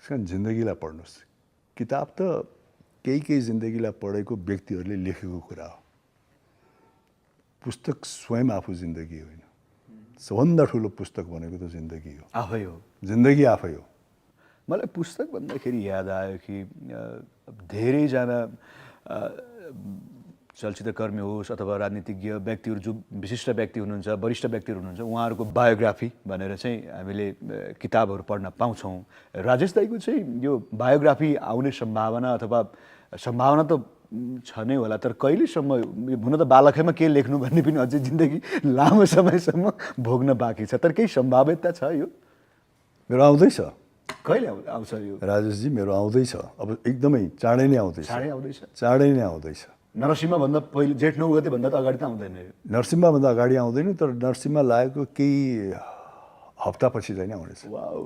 कारण जिन्दगीलाई पढ्नुहोस्। किताब त केही जिन्दगीलाई पढेको व्यक्तिहरूले लेखेको कुरा हो। पुस्तक स्वयं आफू जिन्दगी होइन। सबभन्दा ठुलो पुस्तक भनेको त जिन्दगी हो, आफै हो, जिन्दगी आफै हो। मलाई पुस्तक भन्दाखेरि याद आयो कि धेरैजना चलचित्रकर्मी होस् अथवा राजनीतिज्ञ व्यक्तिहरू, जो विशिष्ट व्यक्ति हुनुहुन्छ, वरिष्ठ व्यक्तिहरू हुनुहुन्छ, उहाँहरूको बायोग्राफी भनेर चाहिँ हामीले किताबहरू पढ्न पाउँछौँ। राजेश दाईको चाहिँ यो बायोग्राफी आउने सम्भावना अथवा सम्भावना त छ नै होला, तर कहिलेसम्म, हुन त बालकैमा के लेख्नु भन्ने पनि अझै जिन्दगी लामो समयसम्म भोग्न बाँकी छ, तर केही सम्भाव्यता छ यो? मेरो आउँदैछ। कहिले आउँछ यो? राजेशजी, मेरो आउँदैछ, अब एकदमै चाँडै नै आउँदैछ। चाँडै आउँदैछ? चाँडै नै आउँदैछ। नरसिंहभन्दा पहिले, जेठ 9 गते भन्दा त अगाडि त आउँदैन यो? नरसिंहभन्दा अगाडि आउँदैन, तर नरसिंह लागेको केही हप्तापछि चाहिँ नै आउनेछ। वाउ।